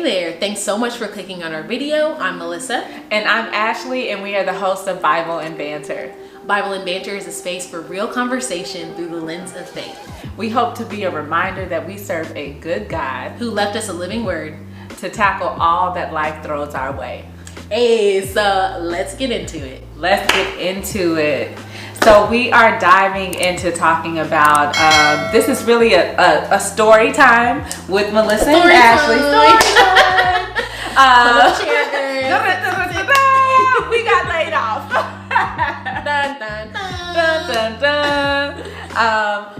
Hey there, thanks so much for clicking on our video. I'm Melissa. And I'm Ashley, and we are the hosts of Bible and Banter. Bible and Banter is a space for real conversation through the lens of faith. We hope to be a reminder that we serve a good God who left us a living word to tackle all that life throws our way. Hey, so let's get into it. So we are diving into talking about, this is really a story time with Melissa and Ashley. We got laid off. Dun, dun, dun, dun, dun.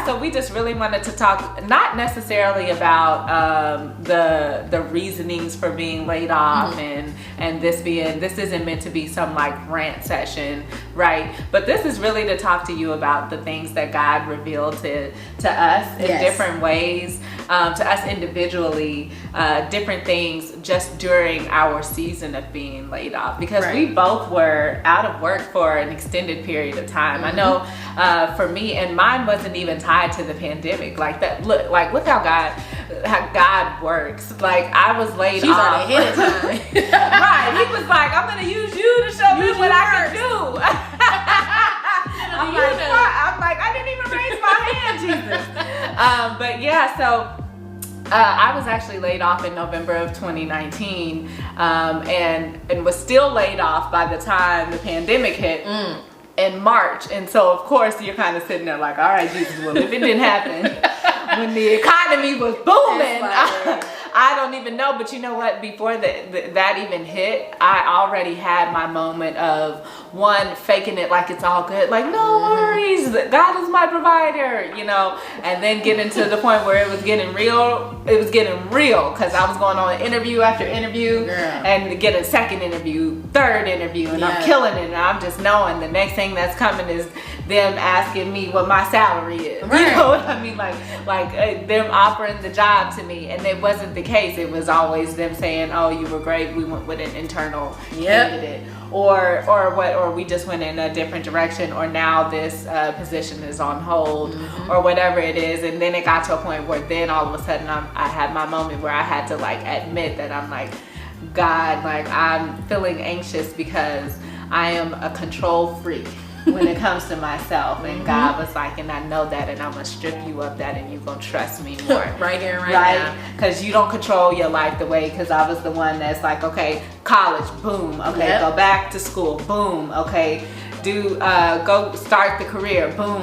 So we just really wanted to talk, not necessarily about the reasonings for being laid off, and this isn't meant to be some like rant session, right? But this is really to talk to you about the things that God revealed to us in different ways, to us individually, different things just during our season of being laid off, because we both were out of work for an extended period of time. I know for me, and mine wasn't even tied to the pandemic like that. Look how God works. Like, I was laid off. She's already ahead of time. Right. He was like, I'm gonna use you to show me what I can do. I'm like, I didn't even raise my hand, Jesus. But yeah, so I was actually laid off in November of 2019, and was still laid off by the time the pandemic hit in March. And so of course you're kind of sitting there like, all right, Jesus, well, if it didn't happen when the economy was booming, I don't even know. But you know what, before that even hit, I already had my moment of, one, faking it like it's all good, like no worries, God is my provider, you know, and then getting to the point where it was getting real because I was going on interview after interview, and getting second interview, third interview, and I'm killing it, and I'm just knowing the next thing that's coming is them asking me what my salary is. You know what I mean? Like them offering the job to me, and it wasn't the case. It was always them saying, "Oh, you were great. We went with an internal candidate," or we just went in a different direction, or now this position is on hold, or whatever it is. And then it got to a point where then all of a sudden I had my moment where I had to like admit that I'm like, God, like I'm feeling anxious because I am a control freak when it comes to myself. And God was like, and I know that, and I'm gonna strip you of that, and you're gonna trust me more. Right here, right now. Because you don't control your life the way, because I was the one that's like, okay, college, boom, okay, go back to school, boom, okay, go start the career, boom,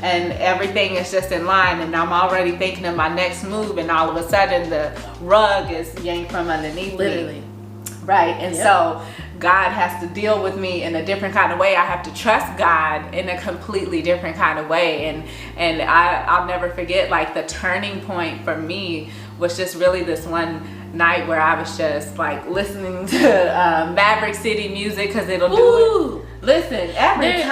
and everything is just in line, and I'm already thinking of my next move, and all of a sudden the rug is yanked from underneath me. Right. And so God has to deal with me in a different kind of way. I have to trust God in a completely different kind of way. And I'll never forget, like, the turning point for me was just really this one night where I was just like listening to Maverick City music, because it'll do it. Listen, every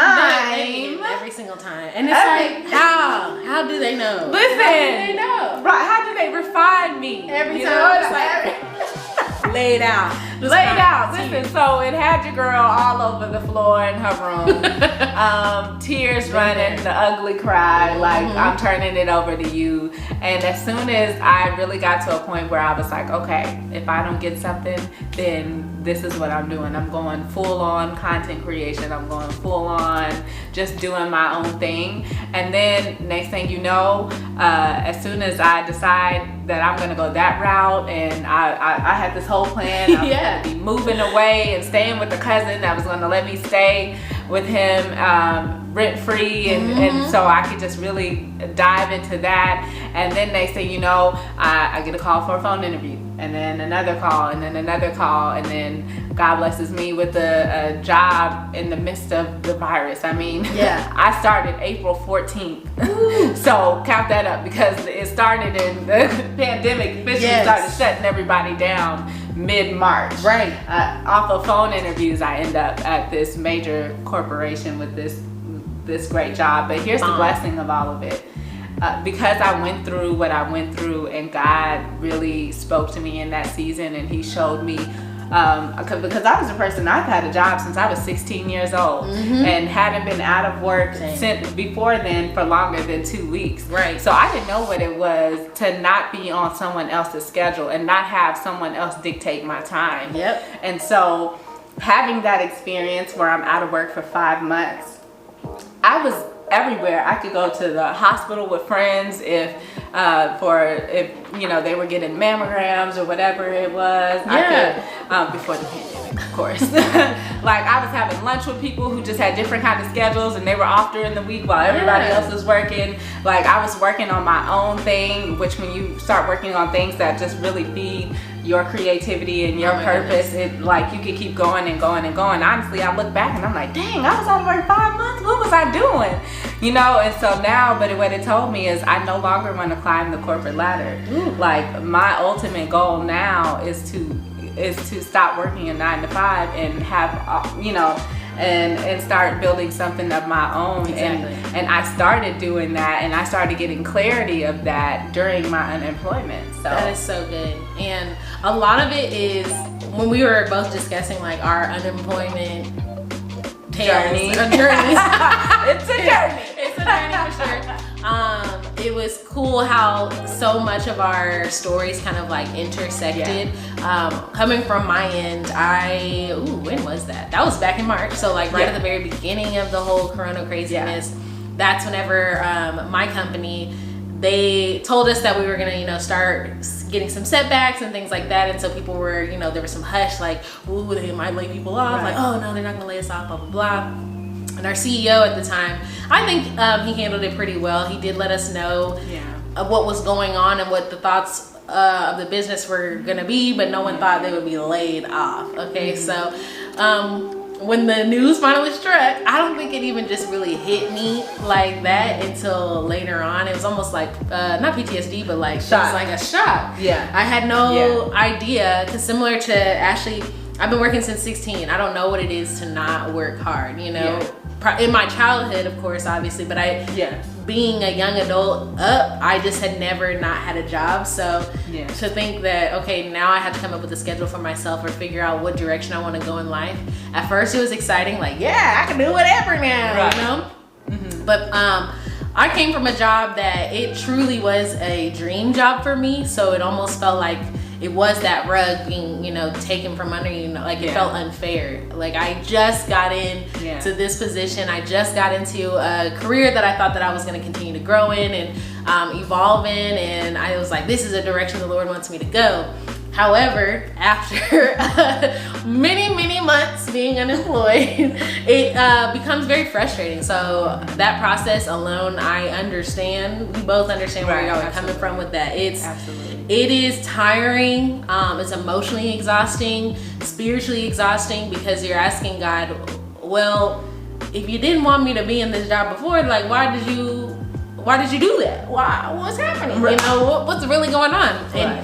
single time. And it's like, how do they know? Listen. How do they know? Right, how do they refine me? Every time it's like laid out. Listen, so it had your girl all over the floor in her room. Tears running, the ugly cry, like I'm turning it over to you. And as soon as I really got to a point where I was like, okay, if I don't get something, then this is what I'm doing. I'm going full on content creation. I'm going full on just doing my own thing. And then next thing you know, as soon as I decide that I'm gonna go that route, and I had this whole plan. I was gonna be moving away and staying with a cousin that was gonna let me stay with him rent free, and so I could just really dive into that. And then next thing you know, I get a call for a phone interview, and then another call, and then another call, and then God blesses me with a job in the midst of the virus. I mean, I started April 14th. So count that up, because it started in the pandemic officially started shutting everybody down mid-March. Right. Off of phone interviews, I end up at this major corporation with this great job. But here's the blessing of all of it. Because I went through what I went through, and God really spoke to me in that season, and he showed me because I was a person, I've had a job since I was 16 years old and hadn't been out of work since before then for longer than 2 weeks. Right. So I didn't know what it was to not be on someone else's schedule and not have someone else dictate my time. Yep. And so having that experience where I'm out of work for 5 months, I was everywhere. I could go to the hospital with friends if you know, they were getting mammograms or whatever it was. Yeah. I could, before the pandemic, of course. Like I was having lunch with people who just had different kind of schedules and they were off during the week while everybody else was working. Like I was working on my own thing, which when you start working on things that just really feed your creativity and your purpose, it like you could keep going and going and going. Honestly, I look back and I'm like, dang, I was out of work 5 months. What was I doing? You know, and so now, but what it told me is I no longer want to climb the corporate ladder. Like my ultimate goal now is to stop working a 9 to 5 and have, you know, and start building something of my own. And I started doing that, and I started getting clarity of that during my unemployment. So that is so good. And a lot of it is when we were both discussing like our unemployment journey. It's a journey. It's a journey for sure. It was cool how so much of our stories kind of like intersected. Coming from my end, when was that? That was back in March. So like right at the very beginning of the whole Corona craziness. That's whenever my company, they told us that we were gonna, you know, start getting some setbacks and things like that. And so people were, you know, there was some hush like, ooh, they might lay people off. Like, oh no, they're not gonna lay us off, blah, blah, blah. And our CEO at the time, I think he handled it pretty well. He did let us know of what was going on and what the thoughts of the business were gonna be, but no one thought they would be laid off. Okay, so when the news finally struck, I don't think it even just really hit me like that until later on. It was almost like not PTSD, but like shock. It was like a shock. I had no idea, because similar to Ashley, I've been working since 16. I don't know what it is to not work hard, you know. In my childhood, of course, obviously, but being a young adult I just had never not had a job. So to think that, okay, now I have to come up with a schedule for myself or figure out what direction I want to go in life. At first it was exciting, like, yeah, I can do whatever now, you know? But I came from a job that it truly was a dream job for me. So it almost felt like it was that rug being, you know, taken from under you. Like it felt unfair. Like I just got in to this position. I just got into a career that I thought that I was going to continue to grow in and evolve in. And I was like, this is a direction the Lord wants me to go. However, after many, many months being unemployed, it becomes very frustrating. So that process alone, I understand. We both understand where y'all are coming from with that. It is tiring. It's emotionally exhausting, spiritually exhausting, because you're asking God, well, if you didn't want me to be in this job before, like, why did you do that? What's happening? You know, what's really going on? And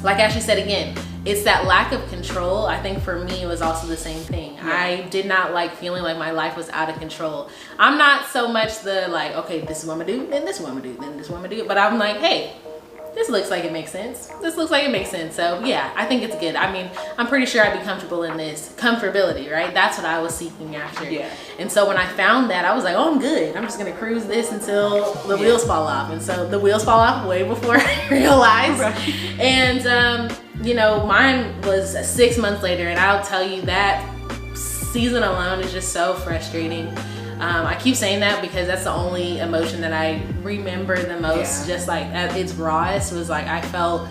like Ashley said again, it's that lack of control. I think for me, it was also the same thing. I did not like feeling like my life was out of control. I'm not so much the like, okay, this is what I'm gonna do, then this is what I'm gonna do, then this is what I'm gonna do. But I'm like, hey, this looks like it makes sense. This looks like it makes sense. So yeah, I think it's good. I mean, I'm pretty sure I'd be comfortable in this. Comfortability, right? That's what I was seeking after. And so when I found that, I was like, oh, I'm good. I'm just gonna cruise this until the wheels fall off. And so the wheels fall off way before I realized. And you know, mine was 6 months later, and I'll tell you that season alone is just so frustrating. I keep saying that because that's the only emotion that I remember the most. Just like at its rawest was like I felt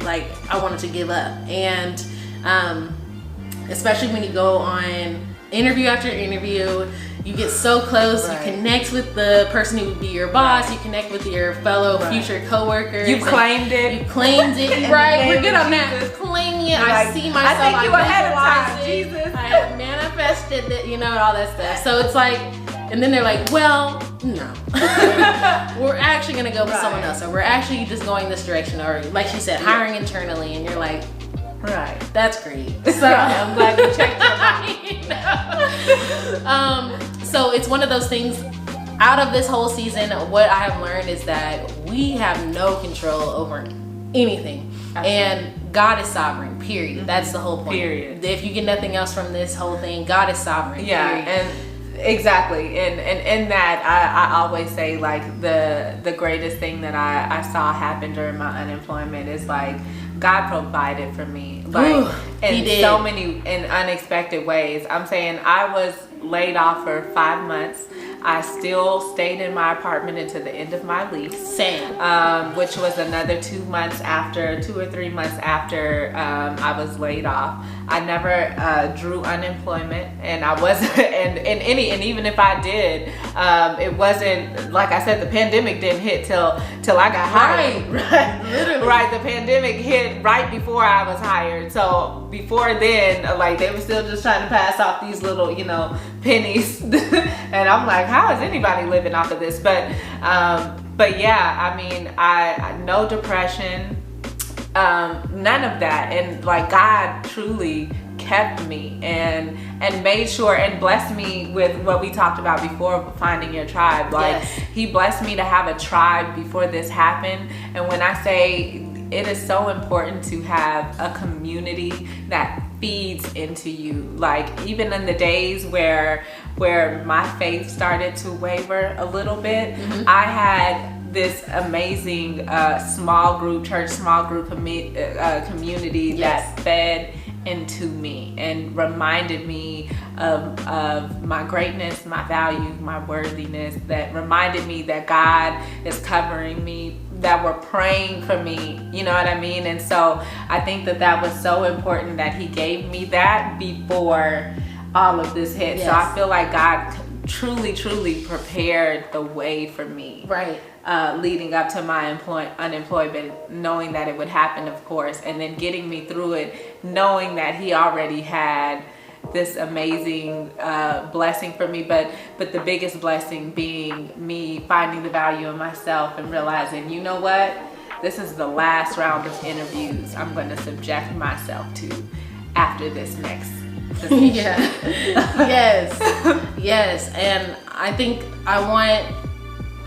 like I wanted to give up. And especially when you go on interview after interview, you get so close, you connect with the person who would be your boss, you connect with your fellow future co-workers. You claimed it. You claimed it, right? We're good on that. Claiming it. I see myself. I think you ahead of time, Jesus. I manifested it, you know, and all that stuff. So it's like, and then they're like, well, no. We're actually gonna go with someone else, or we're actually just going this direction, or like she said, hiring internally, and you're like, that's great. So I'm glad you checked your mind. So it's one of those things. Out of this whole season, what I have learned is that we have no control over anything. Absolutely. And God is sovereign, period. That's the whole point. Period. If you get nothing else from this whole thing, God is sovereign. Yeah, period. and exactly. And in that, I always say, like, the greatest thing that I saw happen during my unemployment is, like, God provided for me, like, Ooh, in so many in unexpected ways. I'm saying I was laid off for 5 months. I still stayed in my apartment until the end of my lease. Same. Which was another 2 or 3 months after I was laid off. I never drew unemployment, and I wasn't, and even if I did, it wasn't, like I said, the pandemic didn't hit till I got hired. Right. Literally. Right, the pandemic hit right before I was hired. So before then, like, they were still just trying to pass off these little, pennies. And I'm like, how is anybody living off of this? But yeah, I mean, I no depression, none of that. And, like, God truly kept me and made sure and blessed me with what we talked about before, finding your tribe. Like, yes. He blessed me to have a tribe before this happened. And when I say it is so important to have a community that feeds into you, like, even in the days where my faith started to waver a little bit, I had this amazing church small group community that fed into me and reminded me of my greatness, my value, my worthiness, that reminded me that God is covering me, that were praying for me, you know what I mean? And so I think that was so important that He gave me that before all of this hit. Yes. So I feel like God truly prepared the way for me. Right. Leading up to my unemployment, knowing that it would happen, of course, and then getting me through it, knowing that He already had this amazing blessing for me, but the biggest blessing being me finding the value in myself and realizing, you know what, this is the last round of interviews I'm going to subject myself to after this next position. Yes. And I think I want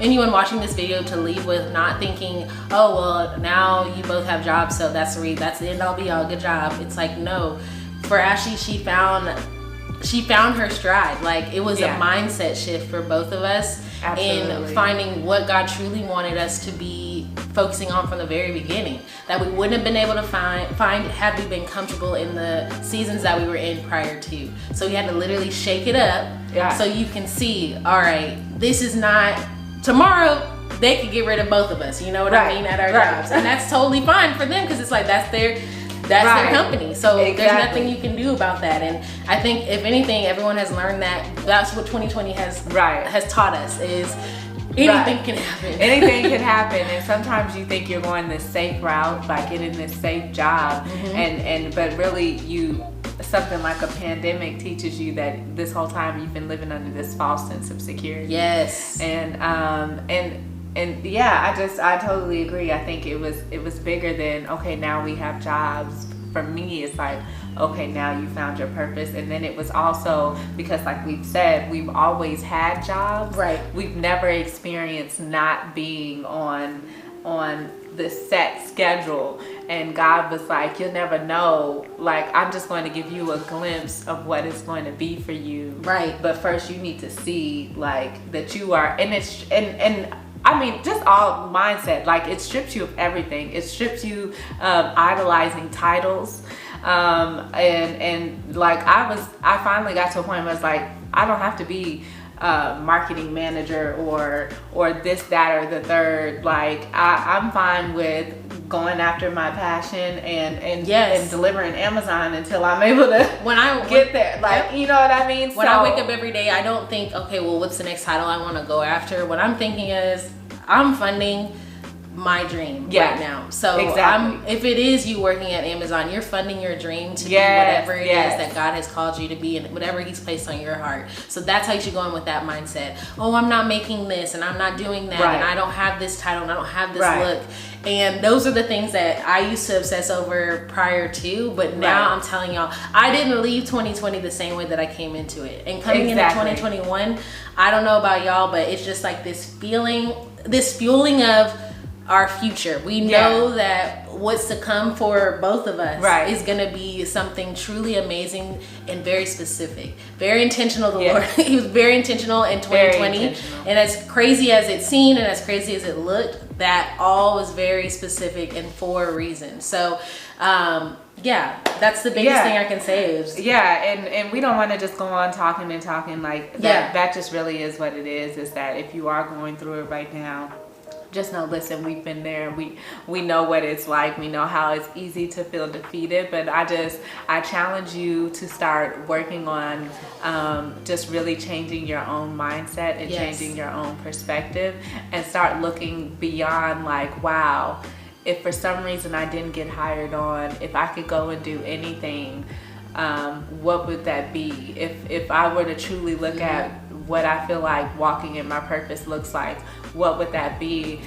anyone watching this video to leave with not thinking, oh, well, now you both have jobs, so that's the end all be all, good job. It's like, no. For Ashley, she found her stride. Like, it was a mindset shift for both of us. Absolutely. In finding what God truly wanted us to be focusing on from the very beginning, that we wouldn't have been able to find had we been comfortable in the seasons that we were in prior to. So we had to literally shake it up so you can see, all right, this is not tomorrow. They could get rid of both of us, you know what I mean, at our jobs, and that's totally fine for them, because it's like that's their company. So there's nothing you can do about that. And I think, if anything, everyone has learned that that's what 2020 has taught us, is anything can happen. Anything can happen. And sometimes you think you're going this safe route by getting this safe job, but really something like a pandemic teaches you that this whole time you've been living under this false sense of security. Yes. And yeah, I totally agree. I think it was bigger than, okay, now we have jobs. For me, it's like, okay, now you found your purpose. And then it was also because, like we've said, we've always had jobs. Right. We've never experienced not being on the set schedule. And God was like, you'll never know. Like, I'm just going to give you a glimpse of what it's going to be for you. Right. But first you need to see, like, that you are, and I mean, just all mindset. Like, it strips you of everything. It strips you of idolizing titles. And like, I finally got to a point where I was like, I don't have to be marketing manager or this, that, or the third. Like, I'm fine with going after my passion and delivering Amazon until I'm able to get there. Like, you know what I mean? When I wake up every day, I don't think, okay, well, what's the next title I want to go after? What I'm thinking is, I'm funding my dream right now. So if it is you working at Amazon, you're funding your dream to be whatever it is that God has called you to be, and whatever He's placed on your heart. So that's how you should go in with that mindset. Oh, I'm not making this, and I'm not doing that, and I don't have this title, and I don't have this look. And those are the things that I used to obsess over prior to, but now I'm telling y'all, I didn't leave 2020 the same way that I came into it. And coming into 2021, I don't know about y'all, but it's just like this fueling of our future. We know that what's to come for both of us Right. is going to be something truly amazing and very specific, very intentional. The Yeah. Lord, he was very intentional in 2020, Very intentional. and as crazy as it seemed and as crazy as it looked, that all was very specific and for a reason. So yeah, that's the biggest Yeah. thing I can say is and we don't want to just go on talking like that. Yeah. That just really is what it is that if you are going through it right now, just know, listen, we've been there. We know what it's like. We know how it's easy to feel defeated, but I challenge you to start working on just really changing your own mindset and Yes. changing your own perspective, and start looking beyond like, wow, if for some reason I didn't get hired on, if I could go and do anything, what would that be? If I were to truly look at what I feel like walking in my purpose looks like, what would that be?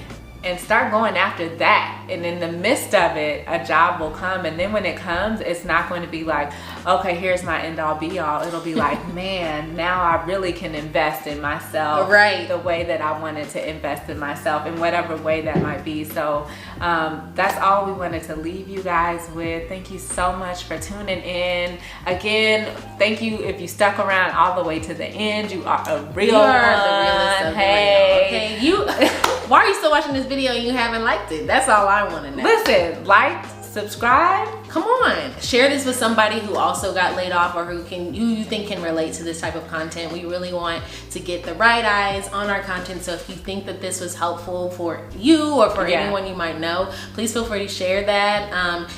And start going after that. And in the midst of it, a job will come. And then when it comes, it's not going to be like, okay, here's my end all be all. It'll be like, man, now I really can invest in myself. Right. The way that I wanted to invest in myself, in whatever way that might be. So that's all we wanted to leave you guys with. Thank you so much for tuning in. Again, thank you if you stuck around all the way to the end. You are a real You are one. the realest of the Hey. real. Okay, why are you still watching this video and you haven't liked it? That's all I want to know. Listen, like, subscribe. Come on, share this with somebody who also got laid off or who you think can relate to this type of content. We really want to get the right eyes on our content. So if you think that this was helpful for you or for anyone you might know, please feel free to share that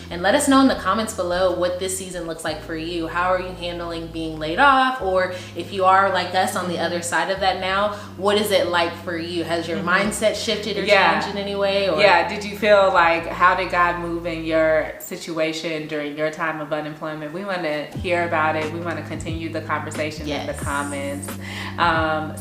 and let us know in the comments below what this season looks like for you. How are you handling being laid off? Or if you are like us on the other side of that now, what is it like for you? Has your mindset shifted or changed in any way? Or did you feel like, how did God move in your situation during your time of unemployment? We want to hear about it. We want to continue the conversation in the comments.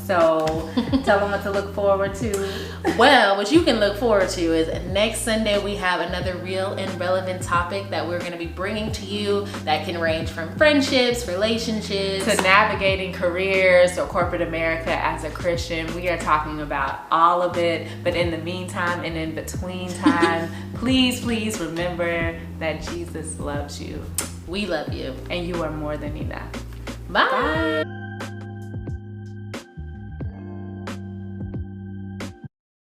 So tell them what to look forward to. Well, what you can look forward to is next Sunday we have another real and relevant topic that we're going to be bringing to you that can range from friendships, relationships, to navigating careers or corporate America as a Christian. We are talking about all of it. But in the meantime and in between time, please remember that Jesus loves you. We love you. And you are more than enough. Bye.